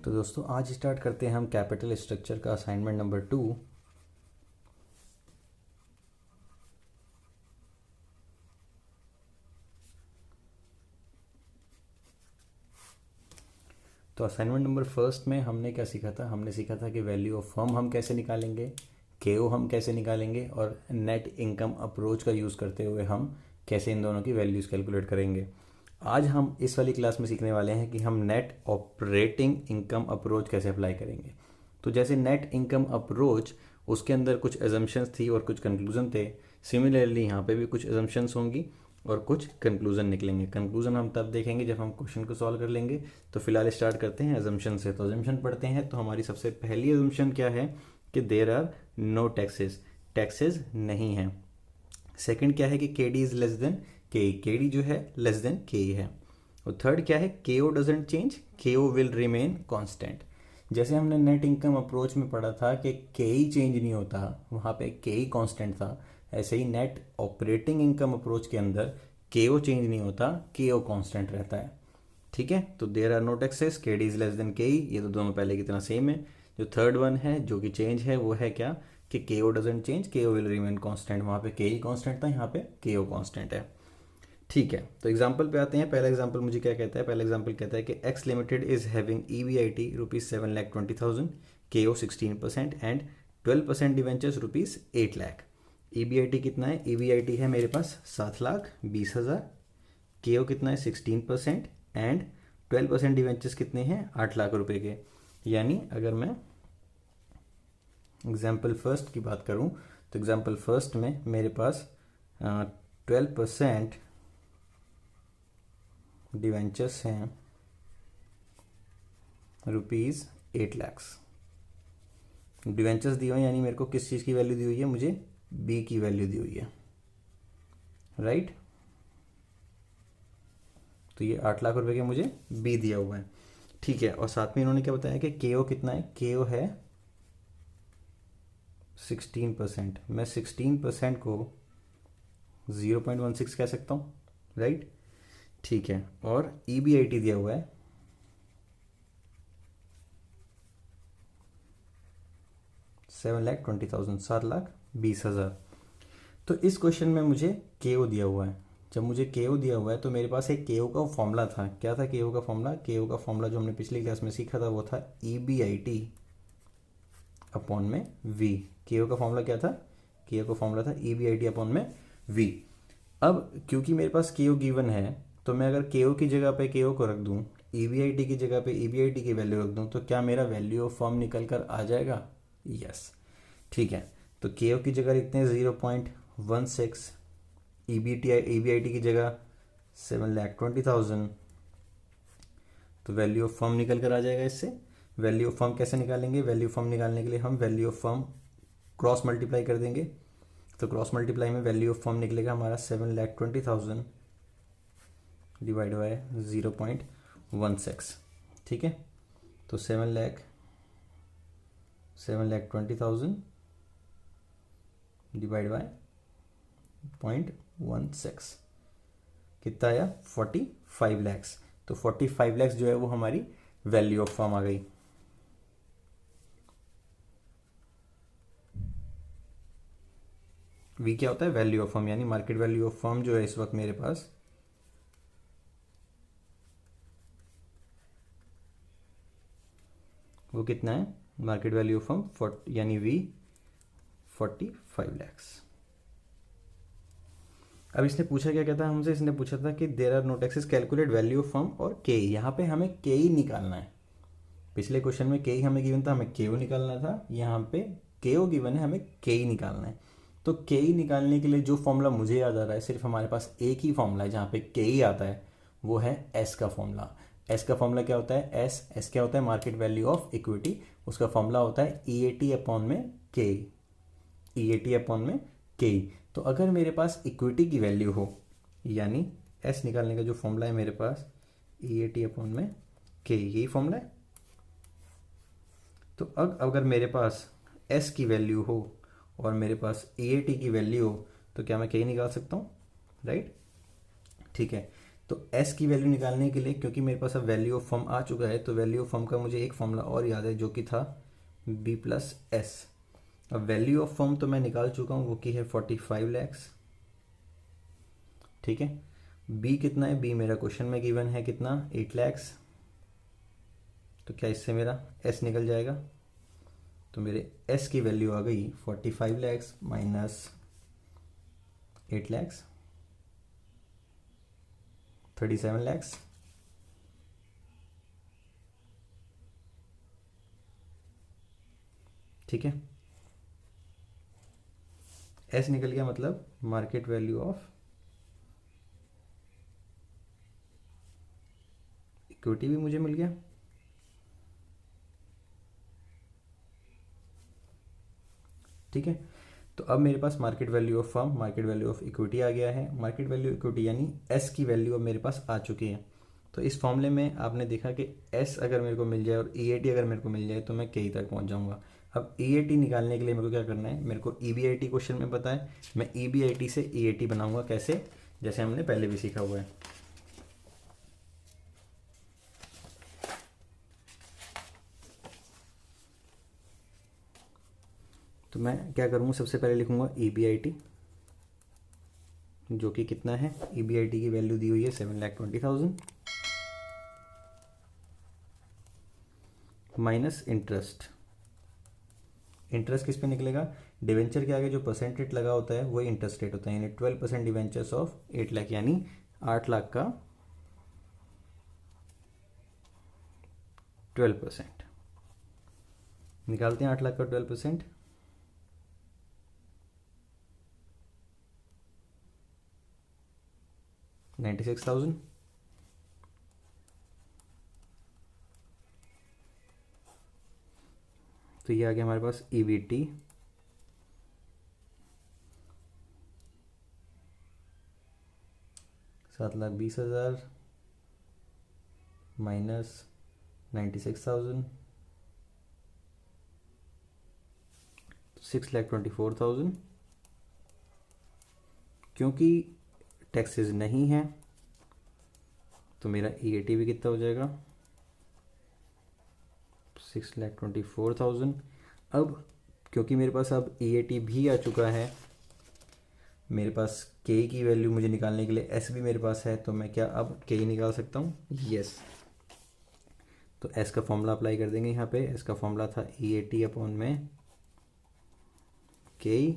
तो दोस्तों आज स्टार्ट करते हैं हम कैपिटल स्ट्रक्चर का असाइनमेंट नंबर 2। तो असाइनमेंट नंबर फर्स्ट में हमने क्या सीखा था? हमने सीखा था कि वैल्यू ऑफ फर्म हम कैसे निकालेंगे, केओ हम कैसे निकालेंगे और नेट इनकम अप्रोच का यूज़ करते हुए हम कैसे इन दोनों की वैल्यूज़ कैलकुलेट करेंगे। आज हम इस वाली क्लास में सीखने वाले हैं कि हम नेट ऑपरेटिंग इनकम अप्रोच कैसे अप्लाई करेंगे। तो जैसे नेट इनकम अप्रोच, उसके अंदर कुछ एजम्पशंस थी और कुछ कंक्लूजन थे। सिमिलरली यहाँ पे भी कुछ एजम्पशंस होंगी और कुछ कंक्लूजन निकलेंगे। कंक्लूजन हम तब देखेंगे जब हम क्वेश्चन को सॉल्व कर लेंगे। तो फिलहाल स्टार्ट करते हैं एजम्पशन से। तो एजम्पशन पढ़ते हैं। तो हमारी सबसे पहली एजम्पशन क्या है कि there are no taxes, taxes नहीं है। सेकंड क्या है कि के डी इज लेस देन के, के डी जो है लेस देन के है। और थर्ड क्या है, के ओ डजेंट चेंज, के ओ विल रिमेन कॉन्स्टेंट। जैसे हमने नेट इनकम अप्रोच में पढ़ा था कि के ही चेंज नहीं होता, वहाँ पे के ही कांस्टेंट था, ऐसे ही नेट ऑपरेटिंग इनकम अप्रोच के अंदर के ओ चेंज नहीं होता, के ओ कांस्टेंट रहता है। ठीक है, तो देयर आर नो टैक्सेस, के डी इज लेस देन के, ये तो दोनों पहले की तरह सेम है। जो थर्ड वन है जो कि चेंज है वो है क्या कि के ओ डजेंट चेंज, के ओ विल रिमेन कॉन्स्टेंट। वहाँ पे के ही कॉन्स्टेंट था, यहाँ पे के ओ कॉन्स्टेंट है। ठीक है, तो एग्जाम्पल पे आते हैं। पहला एग्जाम्पल मुझे क्या कहता है? पहला एग्जाम्पल कहता है कि x limited is having EBIT ₹7,20,000, KO 16% and 12% debentures ₹8 lakh. EBIT कितना है? EBIT है मेरे पास 7,20,000, KO कितना है 16% एंड 12% डिवेंचर्स कितने हैं? 8 लाख रुपए के। यानी अगर मैं एग्जाम्पल फर्स्ट की बात करूं तो एग्जाम्पल फर्स्ट में मेरे पास 12% डिवेंचर्स हैं ₹8 लाख। डिवेंचर्स दिए हुए यानी मेरे को किस चीज़ की वैल्यू दी हुई है? मुझे बी की वैल्यू दी हुई है, राइट। तो ये 8 लाख रुपए के मुझे बी दिया हुआ है। ठीक है, और साथ में इन्होंने क्या बताया कि केओ कितना है? केओ है 16%। मैं 16% को 0.16 कह सकता हूँ, राइट। ठीक है, और EBIT दिया हुआ है 7,20,000, 7,20,000। तो इस क्वेश्चन में मुझे केओ दिया हुआ है। जब मुझे केओ दिया हुआ है तो मेरे पास एक केओ का फॉर्मूला था। क्या था केओ का फॉर्मूला? केओ का फॉर्मूला जो हमने पिछली क्लास में सीखा था वो था EBIT अपॉन में V। केओ का फॉर्मूला क्या था? केओ का फॉर्मूला था EBIT अपॉन में V। अब क्योंकि मेरे पास केओ गिवन है तो मैं अगर केओ की जगह पे केओ को रख दूं, EBIT की जगह पे EBIT की वैल्यू रख दूं, तो क्या मेरा वैल्यू ऑफ फर्म निकल कर आ जाएगा? यस। ठीक है, तो केओ की जगह लिखते हैं 0.16, EBIT की जगह 7,20,000, तो वैल्यू ऑफ फर्म निकल कर आ जाएगा इससे। वैल्यू ऑफ फर्म कैसे निकालेंगे? वैल्यू ऑफ फर्म निकालने के लिए हम value of firm cross multiply कर देंगे। तो क्रॉस मल्टीप्लाई में वैल्यू ऑफ फर्म निकलेगा हमारा 7,20,000 डिवाइड बाय 0.16। ठीक है, तो 7,20,000 डिवाइड बाय 0.16 कितना आया? 45 लैक्स। तो 45 लैक्स जो है वो हमारी वैल्यू ऑफ फर्म आ गई। वी क्या होता है? वैल्यू ऑफ फर्म, यानी मार्केट वैल्यू ऑफ फर्म जो है इस वक्त मेरे पास वो कितना है? मार्केट वैल्यू ऑफ फर्म यानी वी 45 लैक्स। अब इसने पूछा क्या कहता है हमसे? इसने पूछा था कि there are no taxes, calculate value of firm और के। यहाँ पे हमें के ही निकालना है। पिछले क्वेश्चन में के ही हमें गिवन था, हमें के ओ निकालना था। यहाँ पे के ओ गिवन है, हमें के ही निकालना है। तो के ही निकालने के लिए जो फॉर्मूला मुझे याद आ रहा है, सिर्फ हमारे पास एक ही फॉर्मूला है जहाँ पे के ही आता है, वो है एस का फॉर्मूला। एस का फॉर्मूला क्या होता है? एस क्या होता है? Market value of equity. उसका फॉर्मूला होता है EAT अपॉन में के, EAT अपॉन में के। तो अगर मेरे पास इक्विटी की वैल्यू हो, यानी एस निकालने का जो फॉर्मूला है मेरे पास EAT अपॉन में के, यही फॉर्मूला है। तो अब अगर मेरे पास एस की वैल्यू हो और मेरे पास EAT की वैल्यू हो तो क्या मैं के निकाल सकता हूँ? राइट। ठीक है, तो एस की वैल्यू निकालने के लिए, क्योंकि मेरे पास अब वैल्यू ऑफ फर्म आ चुका है, तो वैल्यू ऑफ फर्म का मुझे एक फॉर्मूला और याद है जो कि था बी प्लस एस। अब वैल्यू ऑफ फर्म तो मैं निकाल चुका हूँ, वो की है 45 लैक्स। ठीक है, बी कितना है, बी मेरा क्वेश्चन में गिवन है कितना, 8 लैक्स। तो क्या इससे मेरा एस निकल जाएगा, तो मेरे एस की वैल्यू आ गई 45 लैक्स माइनस 8 लैक्स, 37 लैक्स। ठीक है, एस निकल गया, मतलब मार्केट वैल्यू ऑफ इक्विटी भी मुझे मिल गया। ठीक है, तो अब मेरे पास market value of firm, market value of equity आ गया है। मार्केट वैल्यू इक्विटी यानी एस की वैल्यू अब मेरे पास आ चुकी है। तो इस फॉर्मूले में आपने देखा कि एस अगर मेरे को मिल जाए और ईएटी अगर मेरे को मिल जाए तो मैं के तक पहुंच जाऊंगा। अब ईएटी निकालने के लिए मेरे को क्या करना है, मेरे को ईबीआईटी क्वेश्चन में पता है, मैं ईबीआईटी से ईएटी बनाऊंगा कैसे, जैसे हमने पहले भी सीखा हुआ है। तो मैं क्या करूँगा, सबसे पहले लिखूंगा ईबीआईटी, जो कि कितना है, ईबीआईटी की वैल्यू दी हुई है 7,20,000 माइनस इंटरेस्ट। इंटरेस्ट किस पे निकलेगा, डिवेंचर के आगे जो परसेंट रेट लगा होता है वही इंटरेस्ट रेट होता है, यानी 12% डिवेंचर्स ऑफ 8 लाख, यानी 8 लाख का 12%। निकालते हैं 8 लाख का 12%, 96,000। तो ये आ गया हमारे पास ईवीटी, $7,20,000 माइनस 96,000, 6,24,000। क्योंकि टैक्सेस नहीं है तो मेरा ईएटी भी कितना हो जाएगा, 6,24,000। अब क्योंकि मेरे पास अब ईएटी भी आ चुका है, मेरे पास के की वैल्यू मुझे निकालने के लिए एस भी मेरे पास है, तो मैं क्या अब के निकाल सकता हूँ, यस। तो एस का फॉर्मूला अप्लाई कर देंगे यहाँ पे। एस का फॉर्मूला था ईएटी अपॉन में के।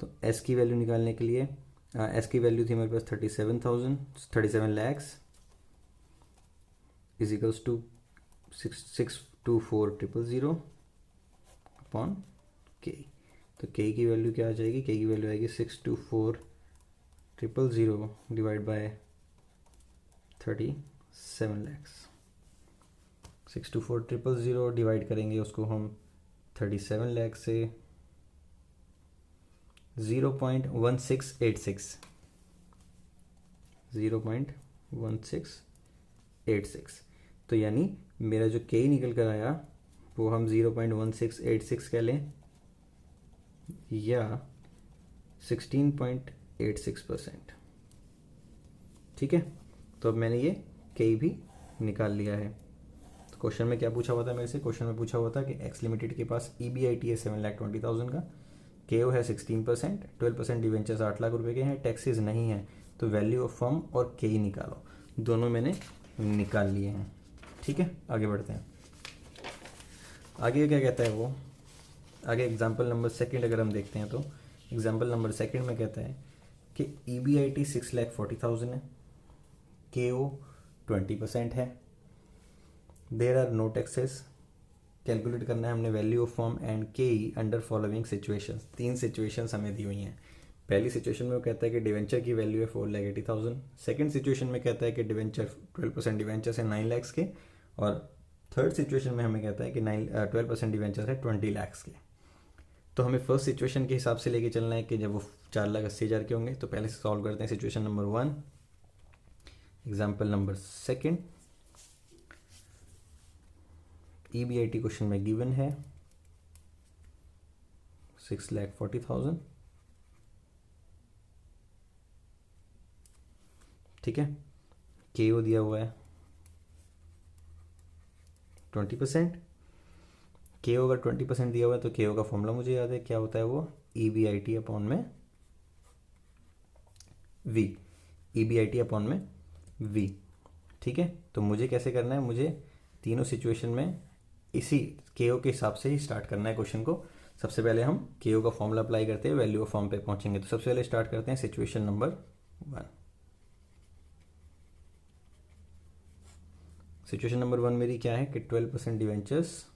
तो एस की वैल्यू निकालने के लिए एस की वैल्यू थी मेरे पास 37 lakhs is equals to 624,000 upon K. तो के की वैल्यू क्या आ जाएगी, के की वैल्यू आएगी 624,000 डिवाइड बाय 37 लैक्स। 624,000 डिवाइड करेंगे उसको हम 37 लैक्स से, 0.1686, 0.1686। तो यानी मेरा जो के निकल कर आया वो हम 0.1686 कह लें या 16.86%। ठीक है, तो अब मैंने ये के भी निकाल लिया है। तो क्वेश्चन में क्या पूछा हुआ था मेरे से, क्वेश्चन में पूछा हुआ था कि एक्स लिमिटेड के पास ईबीआईटी है 7,20,000 का, केओ है 16%, 12% डिवेंचर्स 8 लाख रुपए के हैं, टैक्सेस नहीं है, तो वैल्यू ऑफ फर्म और के निकालो। दोनों मैंने निकाल लिए हैं। ठीक है, आगे बढ़ते हैं। आगे क्या कहता है वो, आगे एग्जाम्पल नंबर सेकंड अगर हम देखते हैं तो एग्जाम्पल नंबर सेकंड में कहता है कि ईबीआईटी 6,40,000 है, केओ 20% है, there are no taxes. Calculate करना है हमने value of firm and K under following situations. 3 situations हमें दी हुई हैं। पहली सिचुएशन में वो कहता है कि डिवेंचर की वैल्यू है 4,80,000। सेकंड सिचुएशन में कहता है कि डिवेंचर 12% डिवेंचर है 9 लाख के, और थर्ड सिचुएशन में हमें कहता है कि 12% डिवेंचर है 20 लाख के। तो हमें फर्स्ट सिचुएशन के हिसाब से लेके चलना है कि जब वो 4,80,000 के होंगे। तो पहले से सॉल्व करते हैं situation number 1, example number second. EBIT question में गिवन है 6,40,000, ठीक है। के ओ दिया हुआ है 20%। के ओ अगर 20% दिया हुआ है तो के ओ का फॉर्मूला मुझे याद है, क्या होता है वो, E B I T upon में V, E B I T upon में वी। ठीक है, तो मुझे कैसे करना है, मुझे तीनों सिचुएशन में इसी के ओ के हिसाब से ही स्टार्ट करना है क्वेश्चन को। सबसे पहले हम के ओ का फॉर्मूला अप्लाई करते हैं, वैल्यू ऑफ फॉर्म पे पहुंचेंगे। तो सबसे पहले स्टार्ट करते हैं सिचुएशन नंबर 1। सिचुएशन नंबर 1 मेरी क्या है कि 12% डिवेंचर्स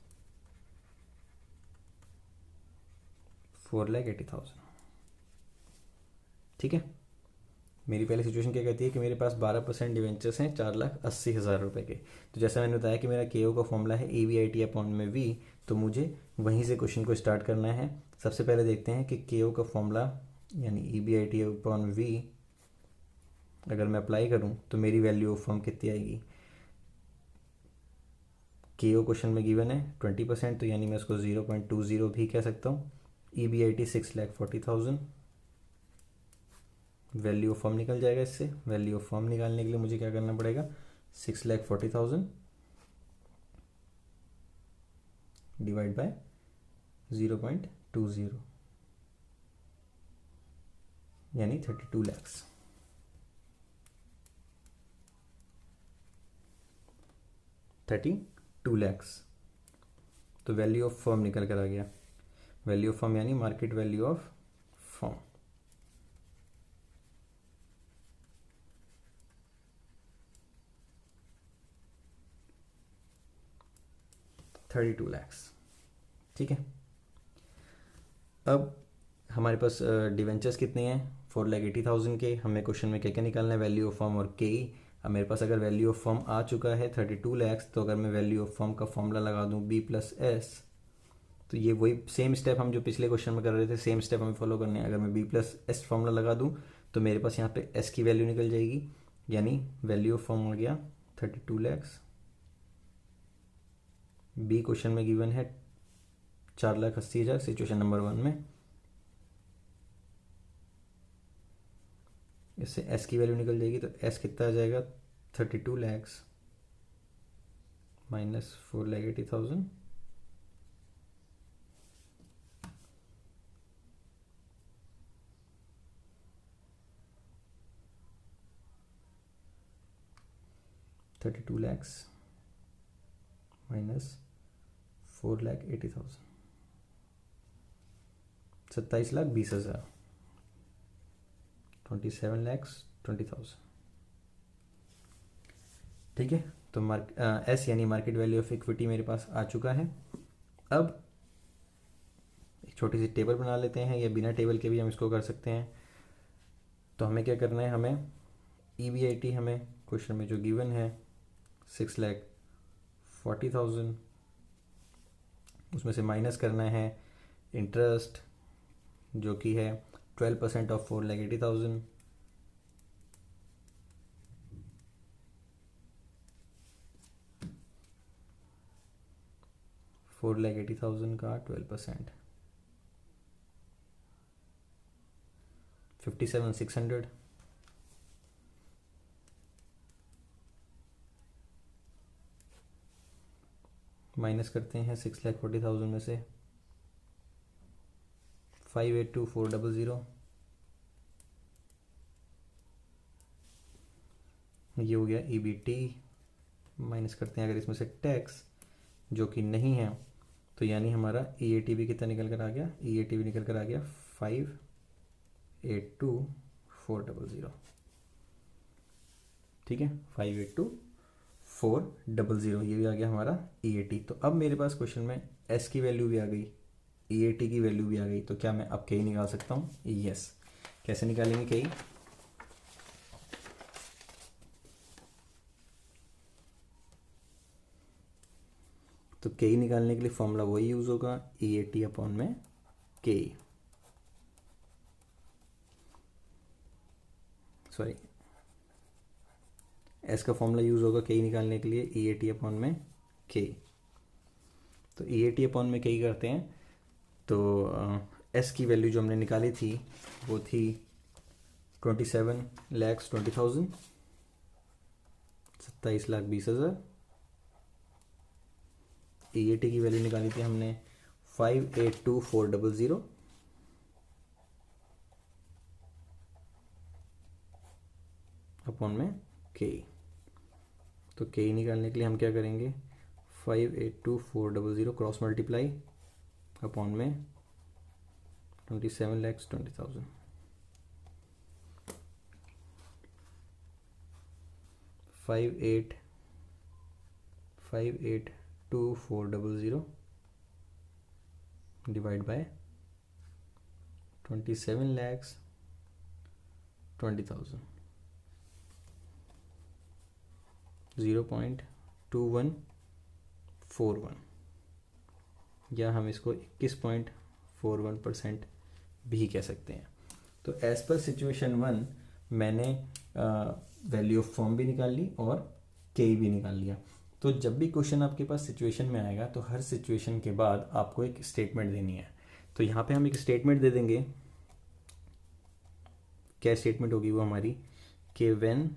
4,80,000। ठीक है, मेरी पहले सिचुएशन क्या कहती है कि मेरे पास 12% डिवेंचर्स हैं 4,80,000 रुपये के। तो जैसा मैंने बताया कि मेरा के ओ का फॉर्मूला है A V I T upon में वी, तो मुझे वहीं से क्वेश्चन को स्टार्ट करना है। सबसे पहले देखते हैं कि के ओ का फॉर्मूला यानी E B I T upon V अगर मैं अप्लाई करूं तो मेरी वैल्यू ऑफ फॉर्म कितनी आएगी। के ओ क्वेश्चन में गिवन है 20%, तो यानी मैं उसको 0.20 भी कह सकता हूँ। E B I T 6,40,000, value of form निकल जाएगा इससे। वैल्यू ऑफ फॉर्म निकालने के लिए मुझे क्या करना पड़ेगा, 6,40,000 डिवाइड बाय 0.20 यानी 32 lakhs। 32 lakhs। तो वैल्यू ऑफ फर्म निकल कर आ गया। वैल्यू ऑफ फर्म यानी market value of firm. $32 lakhs। ठीक है, अब हमारे पास डिवेंचर्स कितने हैं, 4,80,000 के। हमें क्वेश्चन में क्या क्या निकालना है, वैल्यू ऑफ फर्म और के ई। अब मेरे पास अगर वैल्यू ऑफ फर्म आ चुका है 32 lakhs, तो अगर मैं वैल्यू ऑफ फर्म का फॉर्मूला लगा दूं बी प्लस एस, तो ये वही सेम स्टेप हम जो पिछले क्वेश्चन में कर रहे थे, सेम स्टेप हमें फॉलो करने हैं। अगर मैं बी प्लस एस फॉर्मूला लगा दूं तो मेरे पास यहाँ पे एस की वैल्यू निकल जाएगी, यानी वैल्यू ऑफ फर्म हो गया 32 lakhs। बी क्वेश्चन में गिवन है 4,80,000 सिचुएशन नंबर 1 में। इससे एस की वैल्यू निकल जाएगी, तो एस कितना आ जाएगा, 32 lakhs माइनस 4,80,000 32 lakhs माइनस 4,80,000 27,20,000 27,20,000। ठीक है, तो एस यानी मार्केट वैल्यू ऑफ इक्विटी मेरे पास आ चुका है। अब एक छोटी सी टेबल बना लेते हैं, या बिना टेबल के भी हम इसको कर सकते हैं। तो हमें क्या करना है, हमें ई बी आई टी हमें क्वेश्चन में जो गिवन है 6,40,000, उसमें से माइनस करना है इंटरेस्ट जो कि है 12% ऑफ 4,80,000। $4,80,000 का 12% 57,600। माइनस करते हैं 6,40,000 में से 582,400। ये हो गया ई बी टी। माइनस करते हैं अगर इसमें से टैक्स, जो कि नहीं है, तो यानी हमारा ई ए टी भी कितना निकल कर आ गया, ई ए टी भी निकल कर आ गया 582,400। ठीक है, 582,400 ये भी आ गया हमारा ई ए टी। तो अब मेरे पास क्वेश्चन में एस की वैल्यू भी आ गई, ई ए टी की वैल्यू भी आ गई, तो क्या मैं अब के निकाल सकता हूँ, यस। कैसे निकालेंगे के, तो के निकालने के लिए फॉर्मूला वही यूज होगा, ई ए टी अपॉन में के, सॉरी एस का फॉर्मूला यूज होगा के निकालने के लिए, ई ए टी अपॉन में के। तो ई ए टी अपॉन में के करते हैं, तो एस की वैल्यू जो हमने निकाली थी वो थी 27,20,000 27,20,000। EAT की वैल्यू निकाली थी हमने 582,400 अपॉन में के। तो के निकालने के लिए हम क्या करेंगे, 582,400 क्रॉस मल्टीप्लाई अपॉन में 27,20,000। 582,400 डिवाइड बाय 27,20,000, 0.2141, या हम इसको 21.41% भी कह सकते हैं। तो एज पर सिचुएशन 1 मैंने वैल्यू ऑफ फर्म भी निकाल ली और के भी निकाल लिया। तो जब भी क्वेश्चन आपके पास सिचुएशन में आएगा तो हर सिचुएशन के बाद आपको एक स्टेटमेंट देनी है। तो यहाँ पे हम एक स्टेटमेंट दे देंगे। क्या स्टेटमेंट होगी वो हमारी, कि when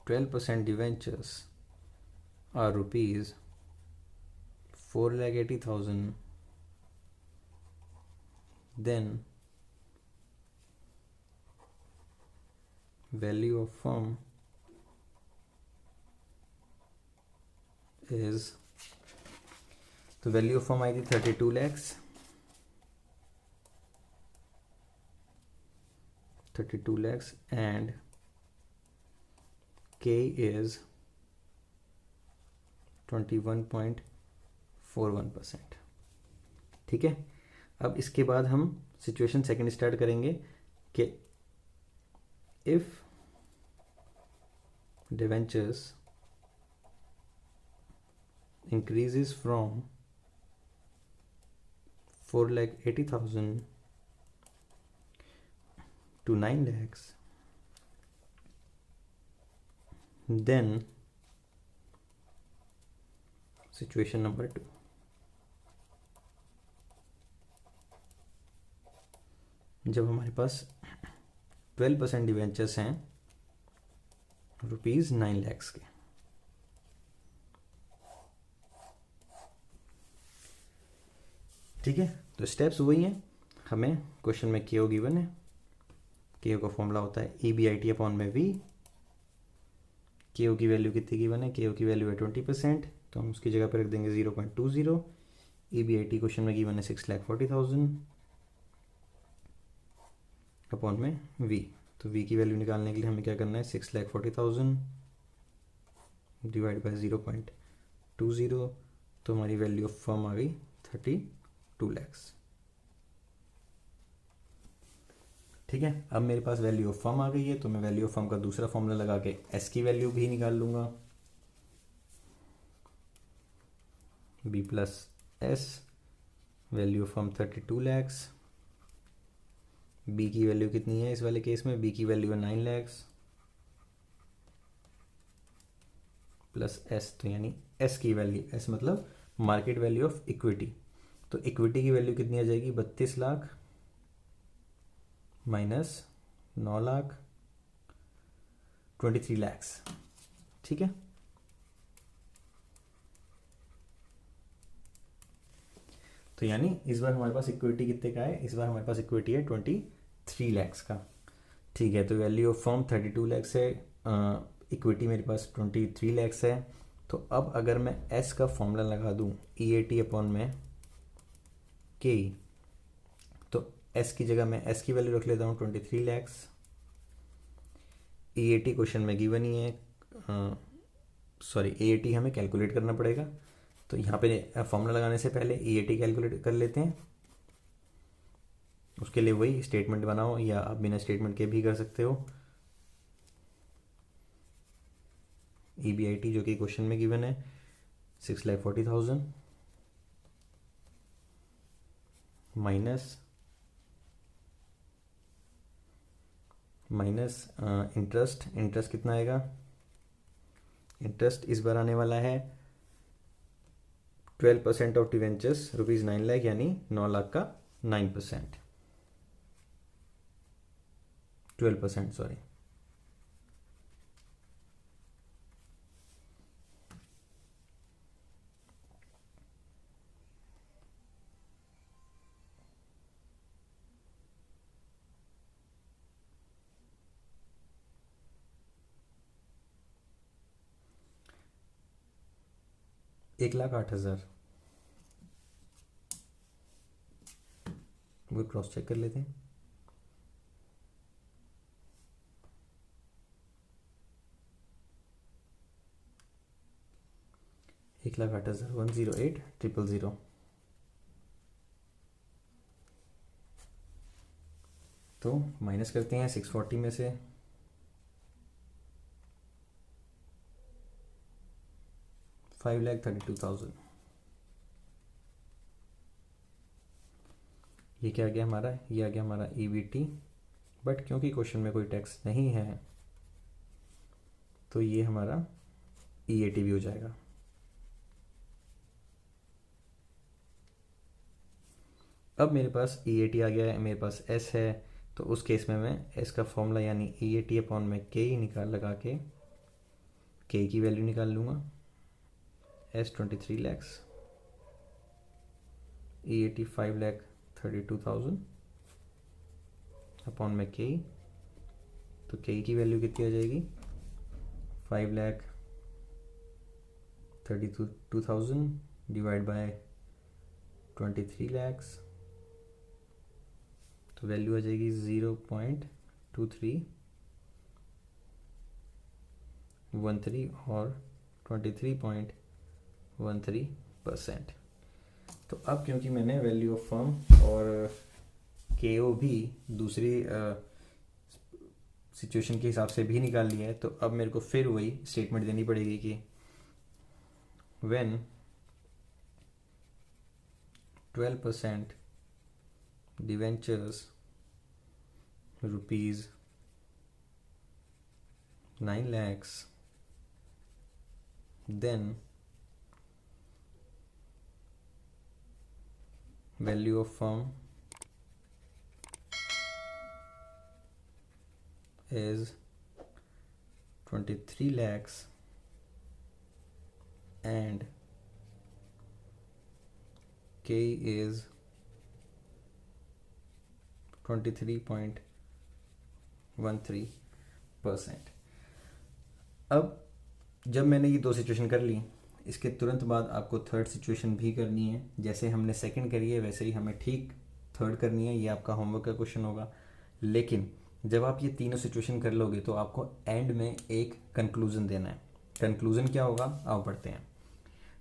12% debentures are rupees 4,80,000, then value of firm is, तो वैल्यू ऑफ फर्म आई थी 32 lakhs, 32 lakhs and K is 21.41%। ठीक है, अब इसके बाद हम सिचुएशन सेकंड स्टार्ट करेंगे कि if debentures increases from 4,80,000 to 9 lakhs, then situation number 2, जब हमारे पास 12% डिवेंचर्स हैं रुपीज 9 lakhs के। ठीक है, तो स्टेप्स वही हैं। हमें क्वेश्चन में केओ गिवन है, केओ का फॉर्मूला होता है EBIT अपॉन में V। केओ की वैल्यू कितनी गिवन है, केओ की वैल्यू है 20%, तो हम उसकी जगह पर रख देंगे 0.20। EBIT क्वेश्चन में गिवन है 6,40,000 अपॉन में V। तो V की वैल्यू निकालने के लिए हमें क्या करना है, 6,40,000 डिवाइड बाय 0.20, तो हमारी वैल्यू ऑफ फर्म आ गई 32 lakhs। ठीक है, अब मेरे पास वैल्यू ऑफ फर्म आ गई है, तो मैं वैल्यू ऑफ फर्म का दूसरा फॉर्मूला लगा के एस की वैल्यू भी निकाल लूंगा, B plus S, value of firm 32 lakhs। B की वैल्यू कितनी है इस वाले केस में, B की वैल्यू है 9 lakhs प्लस एस, तो यानी एस की वैल्यू, एस मतलब मार्केट वैल्यू ऑफ इक्विटी। तो इक्विटी की वैल्यू कितनी आ जाएगी, 32 लाख माइनस 9 लाख, 23 lakhs। ठीक है, तो यानी इस बार हमारे पास इक्विटी कितने का है, इस बार हमारे पास इक्विटी है 23 lakhs का। ठीक है, तो वैल्यू ऑफ फर्म 32 lakhs है, इक्विटी मेरे पास 23 lakhs है। तो अब अगर मैं एस का फॉर्मूला लगा दूं EAT अपॉन में के, तो एस की जगह मैं एस की वैल्यू रख लेता हूँ 23 lakhs। EAT क्वेश्चन में गिवन ही है, सॉरी EAT हमें कैलकुलेट करना पड़ेगा, तो यहाँ पे फॉर्मूला लगाने से पहले EAT कैलकुलेट कर लेते हैं। उसके लिए वही स्टेटमेंट बनाओ, या आप बिना स्टेटमेंट के भी कर सकते हो। EBIT जो कि क्वेश्चन में गिवन है 6,40,000 माइनस इंटरेस्ट कितना आएगा, इंटरेस्ट इस बार आने वाला है 12% ऑफ डिवेंचर्स रुपीज 9 लाख, यानी 9 लाख का 9%, 12% सॉरी 1,08,000, वो क्रॉस चेक कर लेते हैं। एक लाख 8,000, 108,000। तो माइनस करते हैं 640 में से, 5,32,000। ये क्या आ गया हमारा, ये आ गया हमारा EBT। बट क्योंकि क्वेश्चन में कोई टैक्स नहीं है तो ये हमारा EAT भी हो जाएगा। अब मेरे पास EAT आ गया है, मेरे पास S है, तो उस केस में मैं S का फॉर्मूला यानी EAT अपॉन में KE निकाल लगा के KE की वैल्यू निकाल लूँगा। S 23 lakhs, EAT 5,32,000 अपॉन में KE, तो KE की वैल्यू कितनी आ जाएगी, 5,32,000 डिवाइड बाय 23 lakhs, तो वैल्यू आ जाएगी 0.2313 और 23.13%। तो अब क्योंकि मैंने वैल्यू ऑफ फर्म और KO भी दूसरी सिचुएशन के हिसाब से भी निकाल लिया है, तो अब मेरे को फिर वही स्टेटमेंट देनी पड़ेगी कि when 12% debentures rupees 9 lakhs, then value of firm is 23 lakhs and K is 23.13%। अब जब मैंने ये दो सिचुएशन कर ली, इसके तुरंत बाद आपको थर्ड सिचुएशन भी करनी है। जैसे हमने सेकंड करी है वैसे ही हमें ठीक थर्ड करनी है। ये आपका होमवर्क का क्वेश्चन होगा। लेकिन जब आप ये तीनों सिचुएशन कर लोगे तो आपको एंड में एक कंक्लूजन देना है। कंक्लूजन क्या होगा, आओ पढ़ते हैं।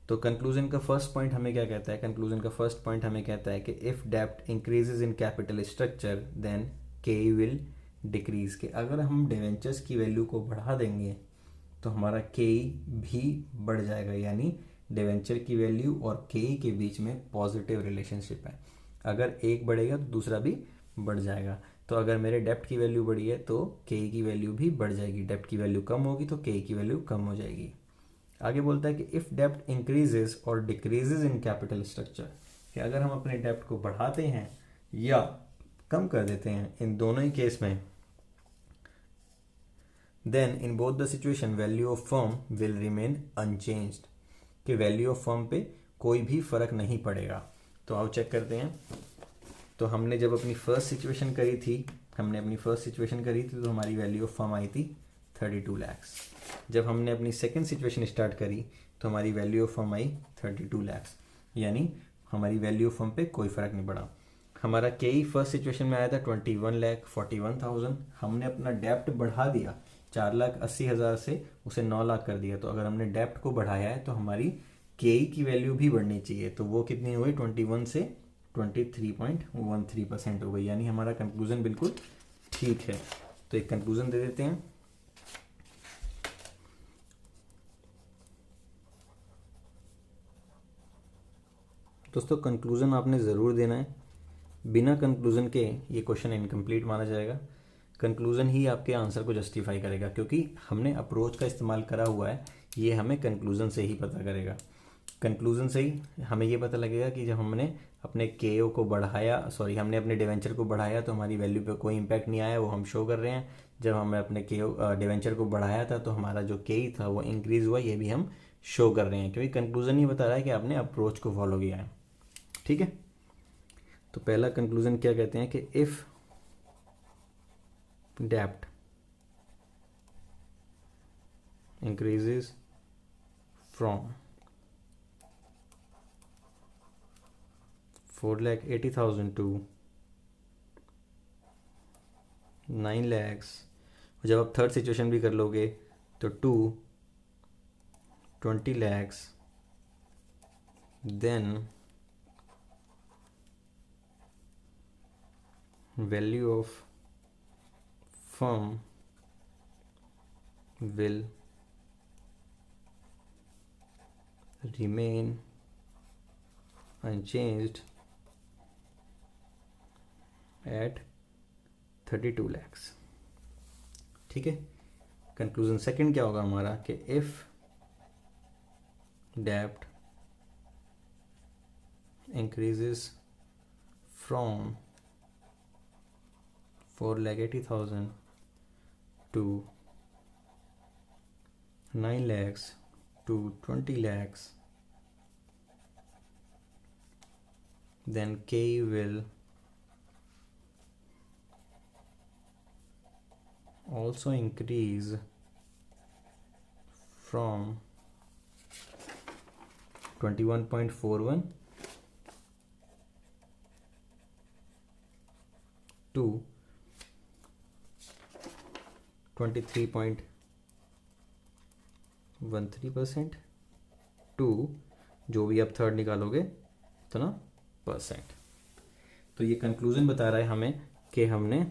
तो कंक्लूजन का फर्स्ट पॉइंट हमें क्या कहता है, कंक्लूजन का फर्स्ट पॉइंट हमें कहता है कि इफ़ डेप्ट increases in capital structure then K will decrease. K अगर हम डिवेंचर्स की वैल्यू को बढ़ा देंगे तो हमारा के भी बढ़ जाएगा, यानी डिवेंचर की वैल्यू और के के बीच में पॉजिटिव रिलेशनशिप है। अगर एक बढ़ेगा तो दूसरा भी बढ़ जाएगा। तो अगर मेरे डेप्ट की वैल्यू बढ़ी है तो के की वैल्यू भी बढ़ जाएगी, डेप्ट की वैल्यू कम होगी तो के की वैल्यू कम हो जाएगी। आगे बोलता है कि इफ़ डेप्ट इंक्रीजेज और डिक्रीजेज इन कैपिटल स्ट्रक्चर, कि अगर हम अपने डेप्ट को बढ़ाते हैं या कम कर देते हैं, इन दोनों ही केस में, then in both the situation value of firm will remain unchanged, कि वैल्यू ऑफ फर्म पे कोई भी फर्क नहीं पड़ेगा। तो आओ चेक करते हैं। तो हमने जब अपनी फर्स्ट सिचुएशन करी थी तो हमारी वैल्यू ऑफ फर्म आई थी 32 lakhs। जब हमने अपनी सेकंड सिचुएशन स्टार्ट करी तो हमारी value of firm I 32 lakhs, यानी हमारी वैल्यू ऑफ फर्म पे कोई फ़र्क नहीं पड़ा। हमारा के फर्स्ट सिचुएशन में आया था 21,41,000। हमने अपना डेप्ट बढ़ा दिया 4,80,000 से उसे 9 लाख कर दिया। तो अगर हमने डेप्ट को बढ़ाया है तो हमारी के की वैल्यू भी बढ़नी चाहिए। तो वो कितनी हुई, 21 से 23.13% हो गई, यानी हमारा कंक्लूजन बिल्कुल ठीक है। तो एक कंक्लूजन दे देते हैं। दोस्तों कंक्लूजन आपने ज़रूर देना है, बिना कंक्लूजन के ये क्वेश्चन इनकम्प्लीट माना जाएगा। कंक्लूजन ही आपके आंसर को जस्टिफाई करेगा, क्योंकि हमने अप्रोच का इस्तेमाल करा हुआ है, ये हमें कंक्लूजन से ही पता करेगा। कंक्लूजन से ही हमें ये पता लगेगा कि जब हमने अपने के को बढ़ाया, हमने अपने डिवेंचर को बढ़ाया तो हमारी वैल्यू पे कोई इम्पैक्ट नहीं आया, वो हम शो कर रहे हैं। जब हमने अपने डिवेंचर को बढ़ाया था तो हमारा जो के था वो इंक्रीज हुआ, ये भी हम शो कर रहे हैं, क्योंकि कंक्लूजन ही बता रहा है कि आपने अप्रोच को फॉलो किया है। ठीक है, तो पहला कंक्लूजन क्या कहते हैं कि इफ डेप्ट इंक्रीजेस फ्रॉम 4,80,000 टू 9 lakhs। जब आप थर्ड सिचुएशन भी कर लोगे तो to 20 lakhs, then value of firm will remain unchanged at 32 lakhs। ठीक है। कंक्लूजन सेकंड क्या होगा हमारा कि इफ डेब्ट increases from 4,80,000 to 9 lakhs to 20 lakhs, then K will also increase from 21.41 to 23.13% to जो भी आप थर्ड निकालोगे उतना परसेंट। तो ये कंक्लूजन बता रहा है हमें कि हमने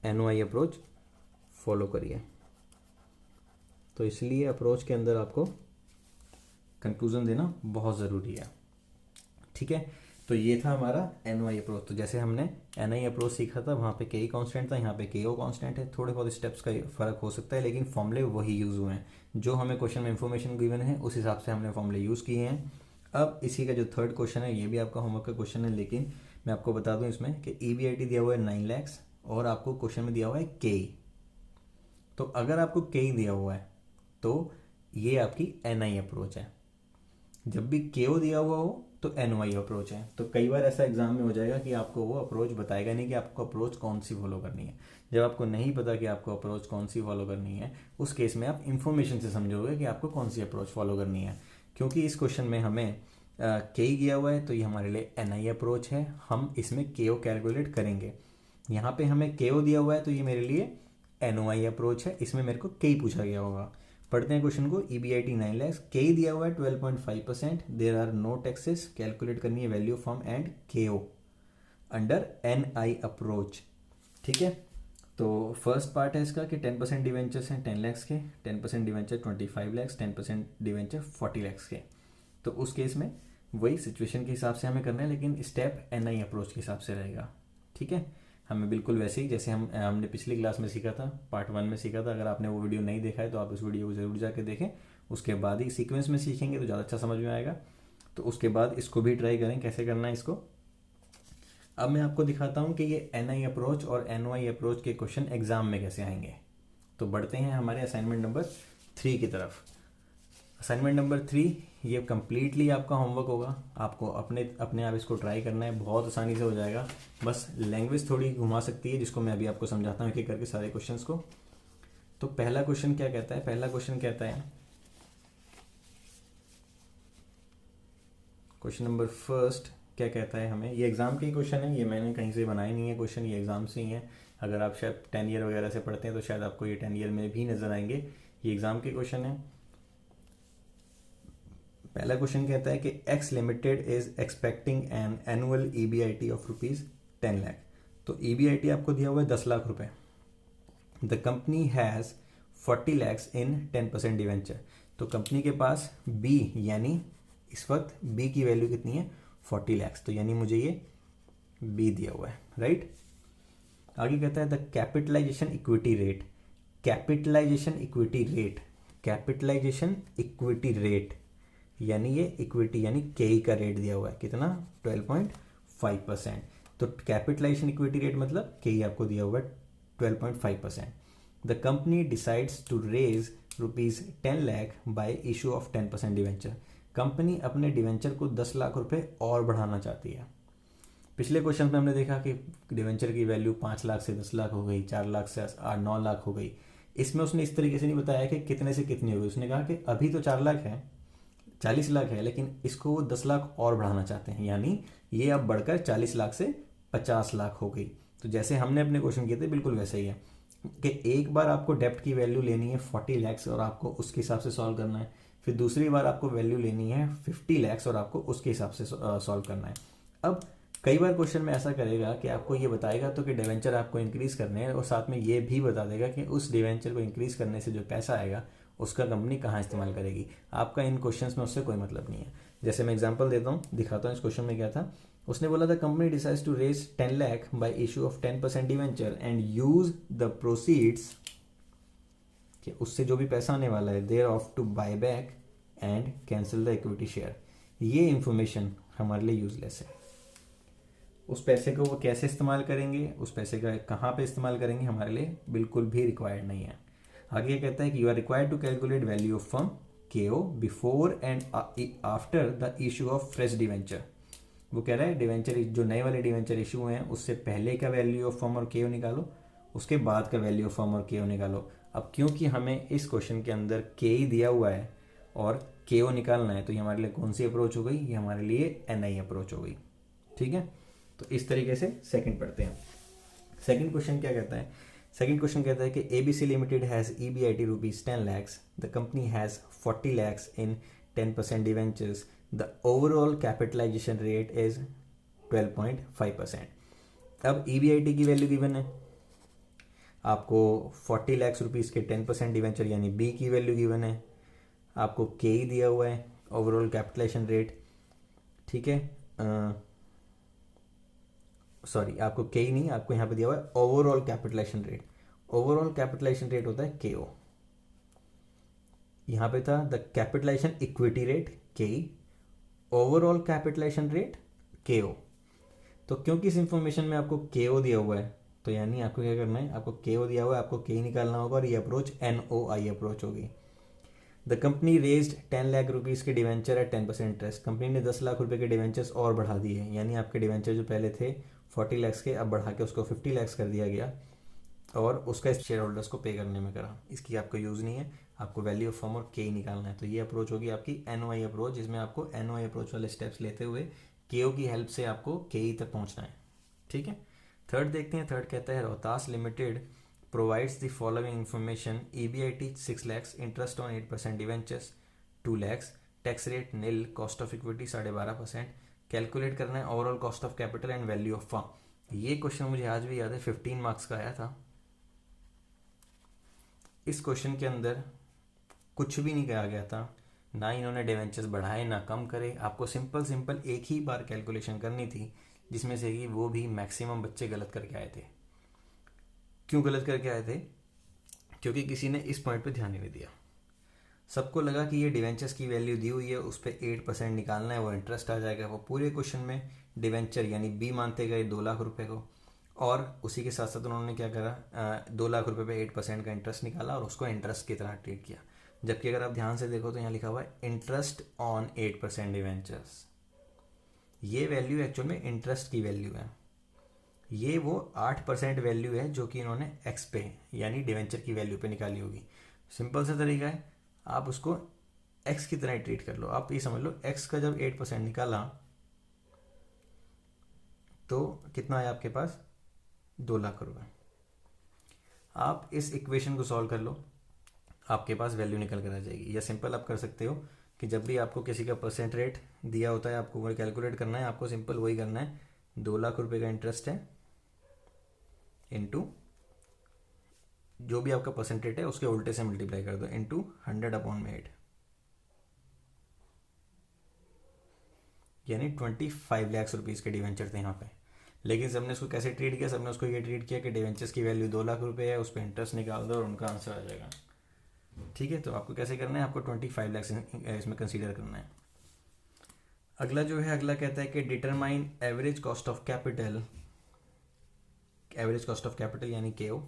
एनओआई अप्रोच फॉलो करी है। तो इसलिए अप्रोच के अंदर आपको कंक्लूजन देना बहुत ज़रूरी है। ठीक है। तो ये था हमारा एनओआई अप्रोच। तो जैसे हमने एनआई अप्रोच सीखा था वहाँ पे के कांस्टेंट था, यहाँ पे के कांस्टेंट है। थोड़े बहुत स्टेप्स का फ़र्क हो सकता है लेकिन फॉर्मूले वही यूज़ हुए हैं। जो हमें क्वेश्चन में इंफॉर्मेशन गिवन है उस हिसाब से हमने फॉर्मूले यूज़ किए हैं। अब इसी का जो थर्ड क्वेश्चन है ये भी आपका होमवर्क का क्वेश्चन है, लेकिन मैं आपको बता दूँ इसमें कि EBIT दिया हुआ है 9 lakhs और आपको क्वेश्चन में दिया हुआ है के। तो अगर आपको के दिया हुआ है तो ये आपकी एनआई अप्रोच है। जब भी केओ दिया हुआ हो तो एनओआई अप्रोच है। तो कई बार ऐसा एग्जाम में हो जाएगा कि आपको वो अप्रोच बताएगा नहीं कि आपको अप्रोच कौन सी फॉलो करनी है। जब आपको नहीं पता कि आपको अप्रोच कौन सी फॉलो करनी है उस केस में आप इन्फॉर्मेशन से समझोगे कि आपको कौन सी अप्रोच फॉलो करनी है। क्योंकि इस क्वेश्चन में हमें के दिया हुआ है तो ये हमारे लिए एनआई अप्रोच है, हम इसमें केओ कैलकुलेट करेंगे। यहाँ पे हमें केओ दिया हुआ है तो ये मेरे लिए एनओआई अप्रोच है, इसमें मेरे को के पूछा गया होगा। पढ़ते हैं क्वेश्चन को। EBIT 9 lakhs, के दिया हुआ है 12.5%, there are no taxes, calculate करनी है value form and KO under NI approach. ठीक है। तो फर्स्ट पार्ट है इसका कि 10% डिवेंचर्स हैं 10 lakhs के, 10% डिवेंचर 25 lakhs, 10% डिवेंचर 40 lakhs के। तो उस केस में वही सिचुएशन के हिसाब से हमें करना है लेकिन स्टेप एनआई अप्रोच के हिसाब से रहेगा। ठीक है। हमें बिल्कुल वैसे ही जैसे हमने पिछली क्लास में सीखा था, पार्ट 1 में सीखा था। अगर आपने वो वीडियो नहीं देखा है तो आप उस वीडियो को ज़रूर जाके देखें। उसके बाद ही सीक्वेंस में सीखेंगे तो ज़्यादा अच्छा समझ में आएगा। तो उसके बाद इसको भी ट्राई करें कैसे करना है इसको। अब मैं आपको दिखाता हूँ कि ये एनआई अप्रोच और एनओआई अप्रोच के क्वेश्चन एग्जाम में कैसे आएंगे। तो बढ़ते हैं हमारे असाइनमेंट नंबर 3 की तरफ। असाइनमेंट नंबर 3 ये कंप्लीटली आपका होमवर्क होगा। आपको अपने आप इसको ट्राई करना है, बहुत आसानी से हो जाएगा। बस लैंग्वेज थोड़ी घुमा सकती है जिसको मैं अभी आपको समझाता हूँ एक एक करके सारे क्वेश्चंस को। तो पहला क्वेश्चन क्या कहता है? पहला क्वेश्चन कहता है, क्वेश्चन नंबर फर्स्ट क्या कहता है हमें। ये एग्जाम के ही क्वेश्चन है, ये मैंने कहीं से बनाए नहीं है क्वेश्चन, ये एग्जाम से ही है। अगर आप शायद 10 ईयर वगैरह से पढ़ते हैं तो शायद आपको ये 10 ईयर में भी नजर आएंगे। ये एग्जाम के क्वेश्चन है। पहला क्वेश्चन कहता है कि x limited is expecting an annual EBIT of ₹10 lakh. तो EBIT आपको दिया हुआ है 10 लाख रुपए। The company has 40 lakhs in 10% debenture. तो कंपनी के पास B यानी इस वक्त B की वैल्यू कितनी है? 40 lakhs। तो यानी मुझे ये B दिया हुआ है, राइट। आगे कहता है the capitalisation equity rate. Capitalisation equity rate, capitalisation equity rate यानी ये इक्विटी यानी के का रेट दिया हुआ है कितना? 12.5%। तो कैपिटलाइजेशन इक्विटी रेट मतलब के आपको दिया हुआ है 12.5%। The company decides to raise ₹10 lakh by issue of 10% debenture. Company अपने डिवेंचर को 10 लाख रुपए और बढ़ाना चाहती है। पिछले क्वेश्चन में हमने देखा कि डिवेंचर की वैल्यू 5 लाख से 10 लाख हो गई, 4 लाख से 9 लाख हो गई। इसमें उसने इस तरीके से नहीं बताया कि कितने से कितनी हो गई। उसने कहा कि अभी तो 4 लाख है, 40 लाख है, लेकिन इसको वो 10 लाख और बढ़ाना चाहते हैं। यानी ये अब बढ़कर 40 लाख से 50 लाख हो गई। तो जैसे हमने अपने क्वेश्चन किए थे बिल्कुल वैसे ही है कि एक बार आपको डेप्ट की वैल्यू लेनी है 40 लैक्स और आपको उसके हिसाब से सॉल्व करना है, फिर दूसरी बार आपको वैल्यू लेनी है 50 लैक्स और आपको उसके हिसाब से सॉल्व करना है। अब कई बार क्वेश्चन में ऐसा करेगा कि आपको ये बताएगा तो कि डिवेंचर आपको इंक्रीज करने हैं और साथ में ये भी बता देगा कि उस डिवेंचर को इंक्रीज करने से जो पैसा आएगा उसका कंपनी कहाँ इस्तेमाल करेगी। आपका इन क्वेश्चंस में उससे कोई मतलब नहीं है। जैसे मैं एग्जांपल देता हूँ, दिखाता हूँ इस क्वेश्चन में क्या था। उसने बोला था company decides to raise 10 lakh by issue of 10% debenture and use the proceeds, कि उससे जो भी पैसा आने वाला है there of to buy back and cancel the equity share. ये इंफॉर्मेशन हमारे लिए यूजलेस है। उस पैसे को वो कैसे इस्तेमाल करेंगे, उस पैसे का कहाँ पे इस्तेमाल करेंगे, हमारे लिए बिल्कुल भी रिक्वायर्ड नहीं है। आगे ये कहता है कि you are required to calculate value of firm KO before and after the issue of fresh debenture. वो कह रहा है डिवेंचर जो नए वाले डिवेंचर इशू हुए हैं उससे पहले का वैल्यू ऑफ फर्म और KO निकालो, उसके बाद का वैल्यू ऑफ फर्म और KO निकालो। अब क्योंकि हमें इस क्वेश्चन के अंदर के ही दिया हुआ है और KO निकालना है, तो ये हमारे लिए कौन सी अप्रोच हो गई, ये हमारे लिए NI अप्रोच हो गई। ठीक है, तो इस तरीके से सेकंड पढ़ते हैं। सेकंड क्वेश्चन क्या कहता है, सेकंड क्वेश्चन कहता है कि ABC limited has EBIT rupees 10 lakhs, the company has 40 lakhs in 10% debentures, the overall capitalisation rate is 12.5%। अब EBIT की वैल्यू गिवन है, आपको 40 लाख रुपीज़ के 10% डिवेंचर यानी B की वैल्यू गिवन है, आपको K दिया हुआ है, ओवरऑल कैपिटलाइजेशन रेट, ठीक है, सॉरी आपको K नहीं, आपको यहाँ पे दिया हुआ है overall capitalisation rate. Overall capitalisation rate होता है KO, यहाँ पे था the capitalisation equity rate K, overall capitalisation rate KO। तो क्योंकि इस इंफॉर्मेशन में आपको KO दिया हुआ है तो यानी आपको क्या करना है, आपको KO दिया हुआ है, आपको K निकालना होगा और ये अप्रोच NOI अप्रोच होगी। The company raised 10 lakh rupees के डिवेंचर एट 10% इंटरेस्ट। कंपनी ने 10 लाख रुपए के डिवेंचर्स और बढ़ा दिए, यानी आपके डिवेंचर जो पहले थे 40 लाख के, अब बढ़ा के उसको 50 लाख कर दिया गया और उसका शेयर होल्डर्स को पे करने में करा। इसकी आपको यूज़ नहीं है, आपको वैल्यू ऑफ फर्म और K निकालना है। तो ये अप्रोच होगी आपकी NOI अप्रोच, जिसमें आपको NOI अप्रोच वाले स्टेप्स लेते हुए KO की हेल्प से आपको KE तक पहुँचना है। ठीक है, थर्ड देखते हैं। थर्ड कहता है Rohtas limited provides the following information: EBIT 6 lakhs, interest on 8% debentures 2 lakhs, tax rate nil, cost of equity 12.5%। Calculate करना है overall cost of capital and value of firm. ये क्वेश्चन मुझे आज भी याद है, 15 मार्क्स का आया था। इस क्वेश्चन के अंदर कुछ भी नहीं कहा गया था, ना इन्होंने डिवेंचर्स बढ़ाए ना कम करे। आपको सिंपल सिंपल एक ही बार कैलकुलेशन करनी थी, जिसमें से कि वो भी मैक्सिमम बच्चे गलत करके आए थे। क्यों गलत करके आए थे, क्योंकि किसी ने इस पॉइंट पे ध्यान ही नहीं दिया। सबको लगा कि ये डिवेंचर्स की वैल्यू दी हुई है, उस पर 8% निकालना है, वो इंटरेस्ट आ जाएगा। वो पूरे क्वेश्चन में डिवेंचर यानी B मानते गए 2 लाख रुपए को, और उसी के साथ साथ उन्होंने क्या करा, 2 लाख रुपए पे 8% का इंटरेस्ट निकाला और उसको इंटरेस्ट की तरह ट्रीट किया। जबकि अगर आप ध्यान से देखो तो यहाँ लिखा हुआ है इंटरेस्ट ऑन 8% डिवेंचर्स। ये वैल्यू एक्चुअल में इंटरेस्ट की वैल्यू है, ये वो 8% वैल्यू है जो कि इन्होंने एक्स पे यानी डिवेंचर की वैल्यू पे निकाली होगी। सिंपल सा तरीका है, आप उसको एक्स की तरह ट्रीट कर लो। आप ये समझ लो एक्स का जब 8% निकाला तो कितना है आपके पास, 2 लाख रुपए। आप इस इक्वेशन को सॉल्व कर लो, आपके पास वैल्यू निकल कर आ जाएगी। या सिंपल आप कर सकते हो कि जब भी आपको किसी का परसेंट रेट दिया होता है, आपको वो कैलकुलेट करना है, आपको सिंपल वही करना है, 2 लाख रुपए का इंटरेस्ट है इनटू जो भी आपका परसेंटेज है उसके उल्टे से मल्टीप्लाई कर दो, इनटू 100/8, यानी 25 लाख रुपीज़ के डिवेंचर थे यहाँ पे। लेकिन सबने उसको कैसे ट्रीट किया, सबने उसको ये ट्रीट किया कि डिवेंचर्स की वैल्यू 2 लाख रुपए है, उस पर इंटरेस्ट निकाल दो और उनका आंसर आ जाएगा। ठीक है, तो आपको कैसे करना है, आपको 25 लाख इसमें कंसीडर करना है। अगला जो है, अगला कहता है कि determine average cost of capital, average cost of capital यानी KO,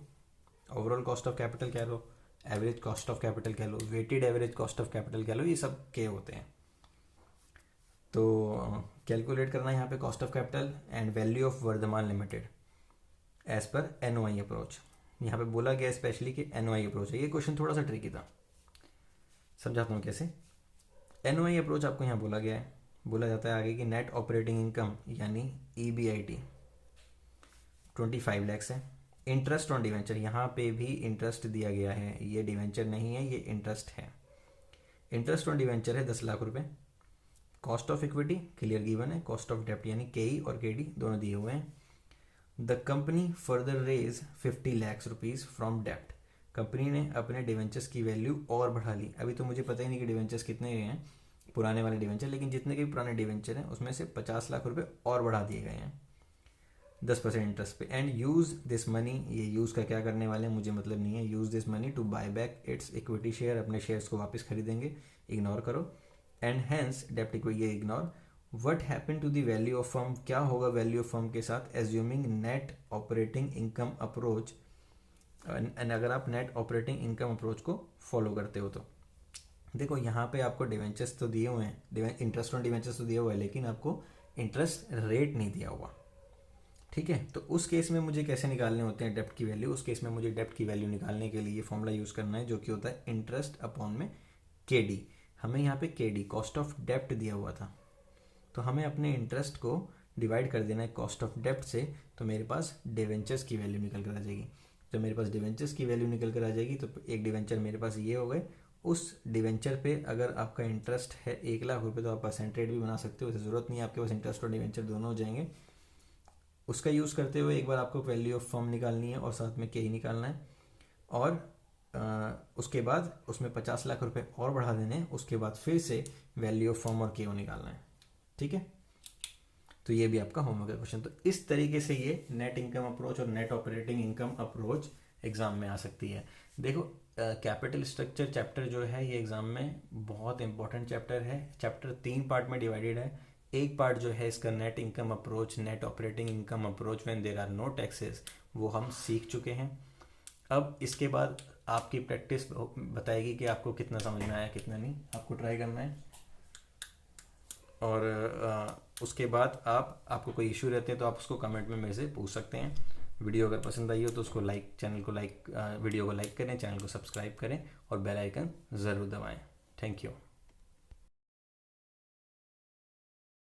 overall cost of capital कह लो, एवरेज कॉस्ट ऑफ कैपिटल कह लो, weighted average cost of capital कह लो, ये सब K होते हैं। तो कैलकुलेट करना है यहाँ पे cost of capital and value of Vardhman limited as per NOI approach. यहाँ पे बोला गया स्पेशली कि NOI अप्रोच है। ये क्वेश्चन थोड़ा सा ट्रिकी था, समझाता हूँ कैसे। NOI अप्रोच आपको यहाँ बोला गया है बोला जाता है आगे कि नेट ऑपरेटिंग इनकम यानी EBIT 25 लैक्स है। इंटरेस्ट ऑन डिवेंचर, यहाँ पे भी इंटरेस्ट दिया गया है, ये डिवेंचर नहीं है, ये इंटरेस्ट है। इंटरेस्ट ऑन डिवेंचर है 10 लाख रुपए। Cost of equity clear given है। कॉस्ट ऑफ डेप्ट यानी KE और KD दोनों दिए हुए हैं। The company further raise 50 lakhs rupees from डेप्ट, कंपनी ने अपने डिवेंचर्स की वैल्यू और बढ़ा ली। अभी तो मुझे पता ही नहीं कि डिवेंचर्स कितने हैं, पुराने वाले डिवेंचर, लेकिन जितने के भी पुराने डिवेंचर हैं उसमें से 50 लाख रुपए और बढ़ा दिए गए हैं 10% इंटरेस्ट पे। एंड यूज दिस मनी, ये यूज का क्या करने वाले हैं मुझे मतलब नहीं है। Use this money to buy back its equity share, अपने शेयर्स को वापस खरीदेंगे, इग्नोर करो। एंड हेंस डेप्ट इक्विटी, ये ignore. What happen to the value of firm, क्या होगा वैल्यू ऑफ फर्म के साथ, assuming net operating income approach, and अगर आप नेट ऑपरेटिंग इनकम अप्रोच को फॉलो करते हो तो। देखो यहाँ पे आपको डिवेंचर्स तो दिए हुए हैं, इंटरेस्ट ऑन डिवेंचर्स तो दिया हुआ है, लेकिन आपको इंटरेस्ट रेट नहीं दिया हुआ, ठीक है। तो उस केस में मुझे कैसे निकालने होते हैं डेप्ट की वैल्यू, उस केस में मुझे डेप्ट की वैल्यू निकालने के लिए फॉर्मूला यूज करना है जो कि होता है इंटरेस्ट अपॉन में KD। हमें यहाँ पे KD कॉस्ट ऑफ डेप्ट दिया हुआ था, तो हमें अपने इंटरेस्ट को डिवाइड कर देना है कॉस्ट ऑफ डेप्ट से, तो मेरे पास डिवेंचर्स की वैल्यू निकल कर आ जाएगी। जब मेरे पास डिवेंचर्स की वैल्यू निकल कर आ जाएगी तो एक डिवेंचर मेरे पास ये हो गए। उस डिवेंचर पे अगर आपका इंटरेस्ट है 1 लाख रुपए तो आप परसेंट रेट भी बना सकते हो, उसे ज़रूरत नहीं है, आपके पास इंटरेस्ट और डिवेंचर दोनों हो जाएंगे। उसका यूज़ करते हुए एक बार आपको वैल्यू ऑफ फर्म निकालनी है और साथ में KE निकालना है, और उसके बाद उसमें 50 लाख रुपए और बढ़ा देने हैं। उसके बाद फिर से वैल्यू ऑफ फर्म और KO निकालना है, ठीक है। तो ये भी आपका होमवर्क का क्वेश्चन। तो इस तरीके से ये नेट इनकम अप्रोच और net operating income approach exam में आ सकती है। देखो कैपिटल स्ट्रक्चर चैप्टर जो है ये एग्जाम में बहुत इंपॉर्टेंट चैप्टर है। चैप्टर 3 पार्ट में डिवाइडेड है। एक पार्ट जो है इसका net income approach, net operating income approach when there are no taxes, वो हम सीख चुके हैं। अब इसके बाद आपकी प्रैक्टिस बताएगी कि आपको कितना समझ में आया कितना नहीं, आपको ट्राई करना है। और उसके बाद आपको कोई इशू रहते हैं तो आप उसको कमेंट में मेरे से पूछ सकते हैं। वीडियो अगर पसंद आई हो तो उसको लाइक, चैनल को लाइक, वीडियो को लाइक करें, चैनल को सब्सक्राइब करें और बेल आइकन ज़रूर दबाएं। Thank you.